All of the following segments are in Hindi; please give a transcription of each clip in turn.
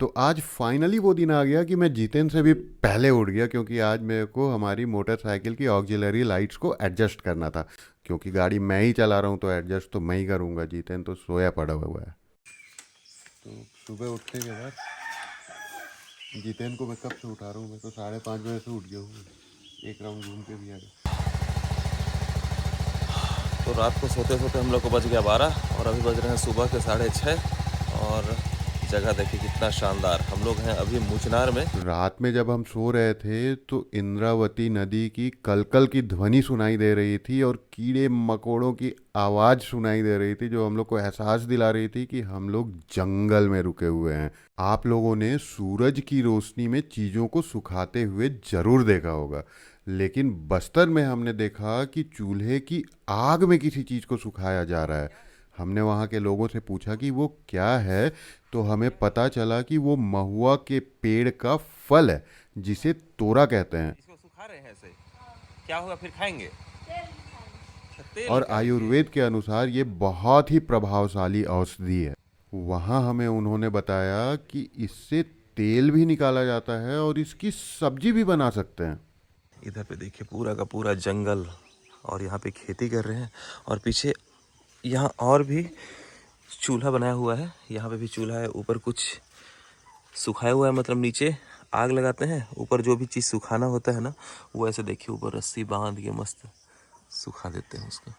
तो आज फाइनली वो दिन आ गया कि मैं जितेंद्र से भी पहले उठ गया, क्योंकि आज मेरे को हमारी मोटरसाइकिल की ऑक्सिलरी लाइट्स को एडजस्ट करना था। क्योंकि गाड़ी मैं ही चला रहा हूँ तो एडजस्ट तो मैं ही करूँगा, जितेंद्र तो सोया पड़ा हुआ है। तो सुबह उठने के बाद जितेंद्र को मैं कब से उठा रहा हूँ, मैं तो 5:30 बजे से उठ गया हूँ। एक राउंड घूम के भी आ गया। तो रात को सोते सोते हम लोग को बज गया 12 और अभी बज रहे हैं सुबह के 6:30। और जगह देखिए कितना शानदार। हम लोग हैं अभी मुचनार में। रात में जब हम सो रहे थे तो इंद्रावती नदी की कलकल की ध्वनि सुनाई दे रही थी और कीड़े मकोड़ों की आवाज़ सुनाई दे रही थी, जो हम लोग को एहसास दिला रही थी कि हम लोग जंगल में रुके हुए हैं। आप लोगों ने सूरज की रोशनी में चीज़ों को सुखाते हुए ज़रूर देखा होगा, लेकिन बस्तर में हमने देखा कि चूल्हे की आग में किसी चीज़ को सुखाया जा रहा है। हमने वहाँ के लोगों से पूछा कि वो क्या है, तो हमें पता चला कि वो महुआ के पेड़ का फल है, जिसे तोरा कहते हैं। इसको सुखा रहे हैं ऐसे, क्या होगा फिर खाएंगे? अच्छा, तेल और निकालेंगे। आयुर्वेद के अनुसार ये बहुत ही प्रभावशाली औषधि है। वहाँ हमें उन्होंने बताया कि इससे तेल भी निकाला जाता है और इसकी सब्जी भी बना सकते हैं। इधर पे देखिए पूरा का पूरा जंगल और यहाँ पे खेती कर रहे हैं। और पीछे यहाँ और भी चूल्हा बनाया हुआ है। यहाँ पे भी चूल्हा है। ऊपर कुछ सुखाया हुआ है, मतलब नीचे आग लगाते हैं, ऊपर जो भी चीज़ सुखाना होता है ना, वो ऐसे देखिए ऊपर रस्सी बांध के मस्त सुखा देते हैं उसको।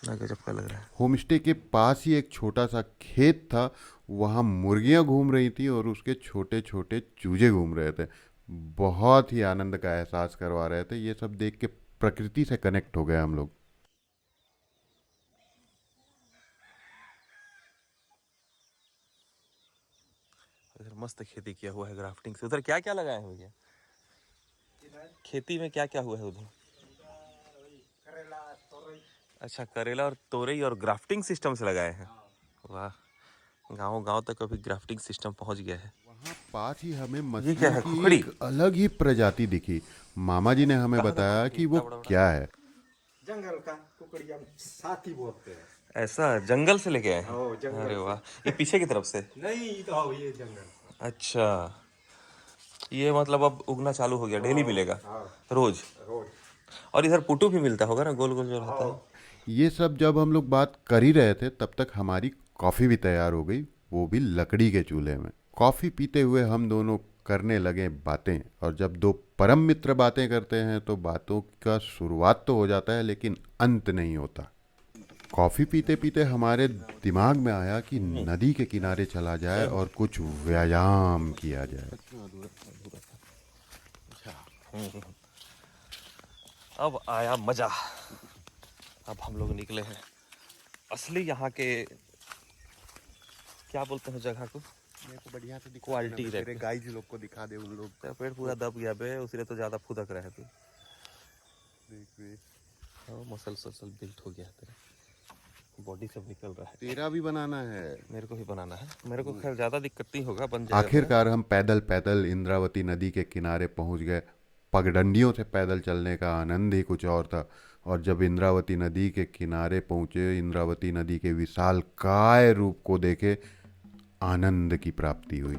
ना गजब का लग रहा है। होम स्टे के पास ही एक छोटा सा खेत था। वहाँ मुर्गियाँ घूम रही थी और उसके छोटे छोटे चूजे घूम रहे थे। बहुत ही आनंद का एहसास करवा रहे थे। ये सब देख के प्रकृति से कनेक्ट हो गए हम लोग। इधर मस्त खेती किया हुआ है ग्राफ्टिंग से। उधर क्या क्या लगाए हैं भैया? खेती में क्या क्या हुआ है उधर? अच्छा, करेला और तोरई और ग्राफ्टिंग सिस्टम से लगाए हैं। वाह, गांव गांव तक अभी ग्राफ्टिंग सिस्टम पहुंच गया है। वहाँ पास ही हमें ये क्या मछलियों है, की खुखड़ी? एक अलग ही प्रजाति दिखी। मामा जी ने हमें कहाँ था बताया खुखड़ी कि वो इतना बड़ा बड़ा? क्या है। जंगल का कुकड़िया साथी बोलते हैं। ऐसा जंगल से लेके आए हैं? ओ जंगल अरे से। वाह, ये पीछे की तरफ से? नहीं तो ये जंगल। अच्छा, ये मतलब अब उगना चालू हो गया, डेली मिलेगा? हाँ रोज? रोज। और इधर पुटू भी मिलता होगा ना, गोल गोल जो रहता है? ये सब जब हम लोग बात कर ही रहे थे, तब तक हमारी कॉफ़ी भी तैयार हो गई, वो भी लकड़ी के चूल्हे में। कॉफ़ी पीते हुए हम दोनों करने लगे बातें। और जब दो परम मित्र बातें करते हैं तो बातों का शुरुआत तो हो जाता है, लेकिन अंत नहीं होता। कॉफ़ी पीते पीते हमारे दिमाग में आया कि नदी के किनारे चला जाए और कुछ व्यायाम किया जाए। अब आया मजा। अब हम लोग निकले हैं असली यहाँ के, क्या बोलते हैं जगह को? मेरे को बढ़िया से दिखा देना, क्वालिटी मैं तेरे रहते। गाइज लोग को दिखा दे उन लोग। तेरा पेट पूरा दब गया बे, उसलिए तो ज्यादा फुदक रहा है तू। देख देख, हाँ, मसल ससल बिल्ट हो गया है तेरा, बॉडी सब निकल रहा है। तेरा भी बनाना है। मेरे को भी बनाना है। मेरे को खैर ज्यादा दिक्कत नहीं होगा, बन जाएगा मेरा। आखिरकार हम पैदल पैदल इंद्रावती नदी के किनारे पहुंच गए। पगडंडियों से पैदल चलने का आनंद ही कुछ और था। और जब इंद्रावती नदी के किनारे पहुंचे, इंद्रावती नदी के विशाल काय रूप को देखे, आनंद की प्राप्ति हुई।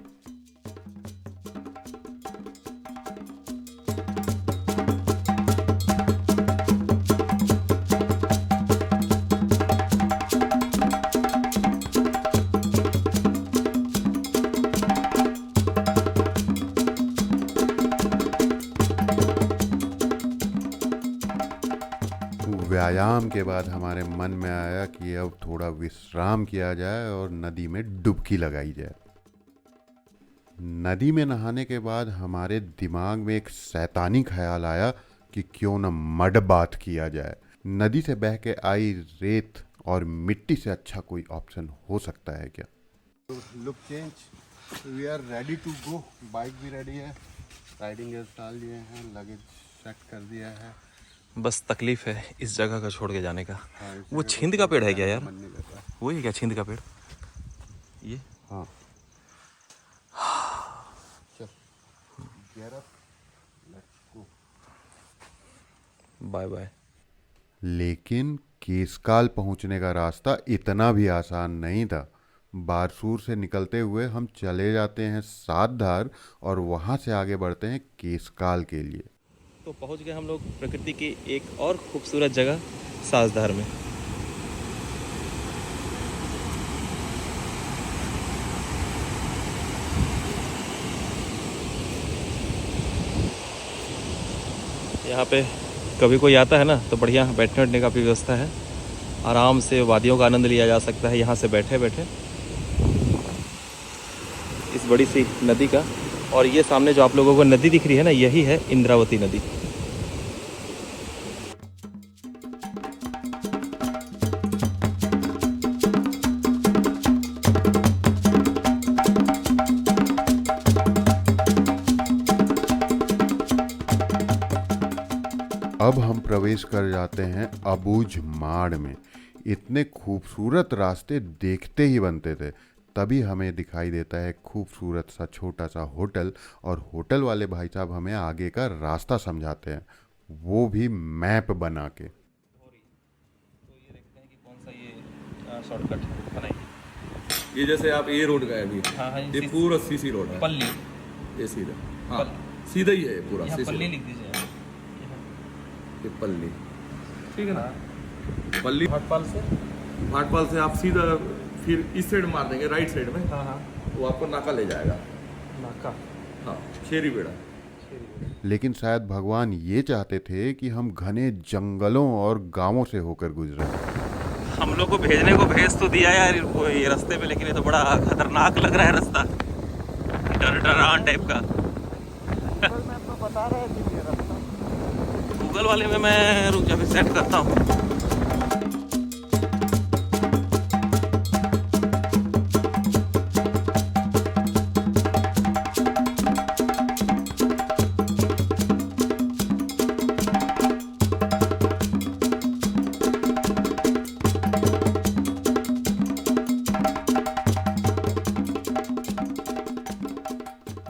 व्यायाम के बाद हमारे मन में आया कि अब थोड़ा विश्राम किया जाए और नदी में डुबकी लगाई जाए। नदी में नहाने के बाद हमारे दिमाग में एक शैतानी ख्याल आया कि क्यों न मड बाथ किया जाए। नदी से बह के आई रेत और मिट्टी से अच्छा कोई ऑप्शन हो सकता है क्या? Look change, we are ready to go. Bike भी रेडी है, राइडिंग गेयर्स डाल दिए हैं, लगेज सेट कर दिया है। बस तकलीफ है इस जगह का छोड़ के जाने का। हाँ, इस वो जगह को छिंद का छोड़ पेड़ के है क्या जाने का यार? मन नहीं करता। वही है क्या छिंद का पेड़? ये हाँ, चल, gear up, let's go। Bye bye. लेकिन केसकाल पहुंचने का रास्ता इतना भी आसान नहीं था। बारसूर से निकलते हुए हम चले जाते हैं सातधार और वहाँ से आगे बढ़ते हैं केसकाल के लिए। तो पहुंच गए हम लोग प्रकृति की एक और खूबसूरत जगह साजधार में। यहाँ पे कभी कोई आता है ना तो बढ़िया बैठने उठने का भी व्यवस्था है, आराम से वादियों का आनंद लिया जा सकता है यहाँ से बैठे बैठे इस बड़ी सी नदी का। और ये सामने जो आप लोगों को नदी दिख रही है ना, यही है इंद्रावती नदी। अब हम प्रवेश कर जाते हैं अबूझ माड़ में। इतने खूबसूरत रास्ते देखते ही बनते थे, तभी हमें दिखाई देता है खूबसूरत सा छोटा सा होटल, और होटल वाले भाई साहब हमें आगे का रास्ता समझाते हैं, वो भी मैप बना के। तो ये देखते हैं कि कौन सा ये शॉर्टकट बनाएंगे। ये जैसे आप ये रोड गए अभी, हाँ हाँ, ये पूरा सीसी रोड है, पल्ली, ये सीधा, हाँ सीधा ही है ये पूरा यहाँ सीसी पल्ली रोड। लिख दीजिए। ये पल्ली, ठीक है ना, पल्ली भाटपाल से, भाटपाल से आप सीधा फिर इस साइड मार देंगे राइट साइड में, हाँ हाँ, वो आपको नाका ले जाएगा, नाका, हाँ शेरी बेड़ा। लेकिन शायद भगवान ये चाहते थे कि हम घने जंगलों और गांवों से होकर गुजरे। हम लोग को भेजने को भेज तो दिया यार वो ये रास्ते में, लेकिन ये तो बड़ा खतरनाक लग रहा है रास्ता, डरान टाइप का। गूगल वाले में मैं रुक जा भी सेट करता हूँ।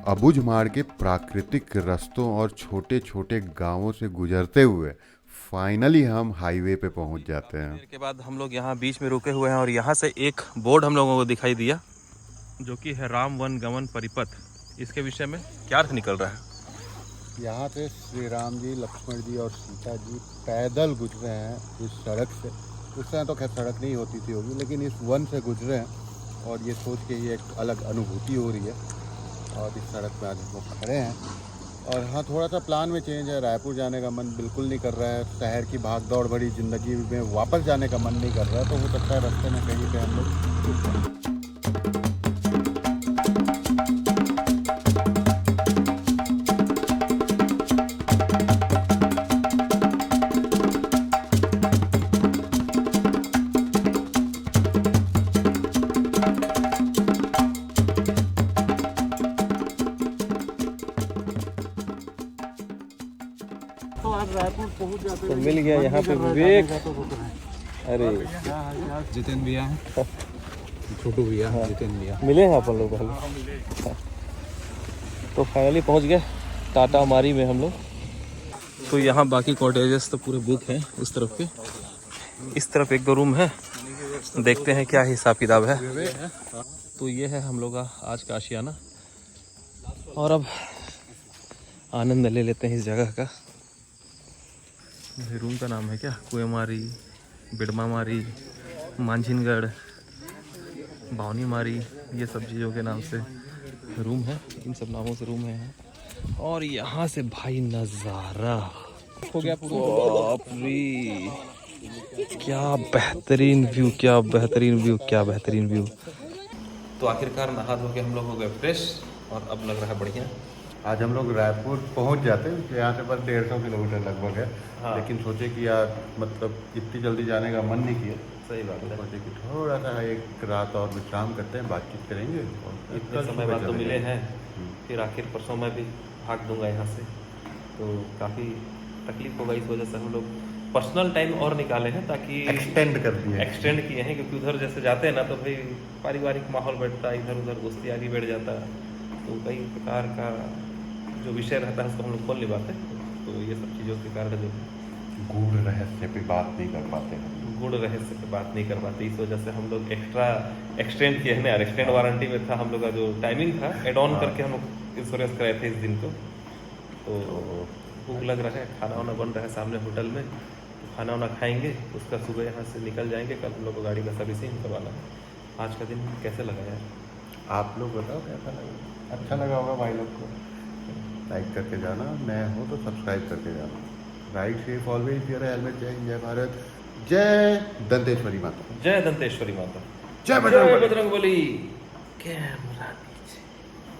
अबुझ माड़ के प्राकृतिक रास्तों और छोटे छोटे गांवों से गुजरते हुए फाइनली हम हाईवे पे पहुंच जाते हैं। देर के बाद हम लोग यहाँ बीच में रुके हुए हैं और यहाँ से एक बोर्ड हम लोगों को दिखाई दिया जो कि है राम वन गमन परिपथ। इसके विषय में क्या अर्थ निकल रहा है? यहाँ से श्री राम जी, लक्ष्मण जी और सीता जी पैदल गुजरे हैं इस सड़क से। उस समय तो खैर सड़क नहीं होती थी होगी, लेकिन इस वन से गुजरे हैं और ये सोच के ही एक अलग अनुभूति हो रही है। और इस सड़क पे आज हम लोग खड़े हैं और हाँ, थोड़ा सा प्लान में चेंज है। रायपुर जाने का मन बिल्कुल नहीं कर रहा है, शहर की भाग दौड़ भरी ज़िंदगी में वापस जाने का मन नहीं कर रहा है, तो हो सकता है रास्ते में कहीं पे हम लोग। तो मिल गया यहाँ पे विवेक। अरे जितेंद्र भैया हैं, छोटू भैया, जितेंद्र भैया मिले हैं अपन लोग पहले। तो फाइनली पहुँच गए टाटा मारी में हम लोग। तो यहाँ बाकी कॉटेजेस तो पूरे बुक हैं उस तरफ के। इस तरफ एक दो रूम है, देखते हैं क्या हिसाब किताब है। तो ये है हम लोग का आज का आशियाना और अब आनंद ले लेते हैं इस जगह का। रूम का नाम है क्या? कुएमारी, बिड़मामारी, मांझिनगढ़, बावनी मारी, ये सब चीज़ों के नाम से रूम है, इन सब नामों से रूम है यहाँ। और यहाँ से भाई नज़ारा हो गया बाप रे, क्या बेहतरीन व्यू, क्या बेहतरीन व्यू, क्या बेहतरीन व्यू। तो आखिरकार नहा धो के हम लोग हो गए फ्रेश और अब लग रहा है बढ़िया। आज हम लोग रायपुर पहुंच जाते हैं, यहाँ से बस 150 किलोमीटर लगभग है। हाँ। लेकिन सोचे कि यार मतलब इतनी जल्दी जाने का मन नहीं किया, सही बात है, सोचे कि थोड़ा सा एक रात और विश्राम करते हैं, बातचीत करेंगे और इतने कल समय सुबह बाद तो चले मिले जाएंगे। हैं। फिर आखिर परसों मैं भी भाग दूंगा यहाँ से, तो काफ़ी तकलीफ होगा। इस वजह से हम लोग पर्सनल टाइम और निकाले हैं ताकि एक्सटेंड कर दिए। एक्सटेंड किए हैं, क्योंकि उधर जैसे जाते हैं ना तो भाई पारिवारिक माहौल बैठता है, इधर उधर दोस्ती आगे बैठ जाता है, तो कई प्रकार का जो विषय रहता है उसको हम लोग खोल नहीं पाते। तो ये सब चीज़ों के कारण जो गूढ़ रहस्य पे बात नहीं कर पाते हैं। गुड़ रहस्य पे बात नहीं कर पाते, इस वजह से हम लोग एक्स्ट्रा एक्सटेंड किए हैं ना यार। एक्सटेंड वारंटी में था हम लोग का जो टाइमिंग था, एड ऑन करके हम लोग इंश्योरेंस कराए थे इस दिन को। तो भूख लग रहा है, खाना वाना बन रहा है सामने होटल में, तो खाना वाना खाएंगे, उसका सुबह यहाँ से निकल जाएंगे। कल हम लोग को गाड़ी का सर्विसिंग करवाना है। आज का दिन कैसे लगा यार? आप लोग बताओ कैसा लगा? अच्छा लगा होगा भाई लोग को। लाइक करके जाना, नए हो तो सब्सक्राइब करके जाना। Right safe always, wear helmet. जय हिंद, जय भारत, जय दंतेश्वरी माता, जय दंतेश्वरी माता, जय जय बजरंगबली। कैमरा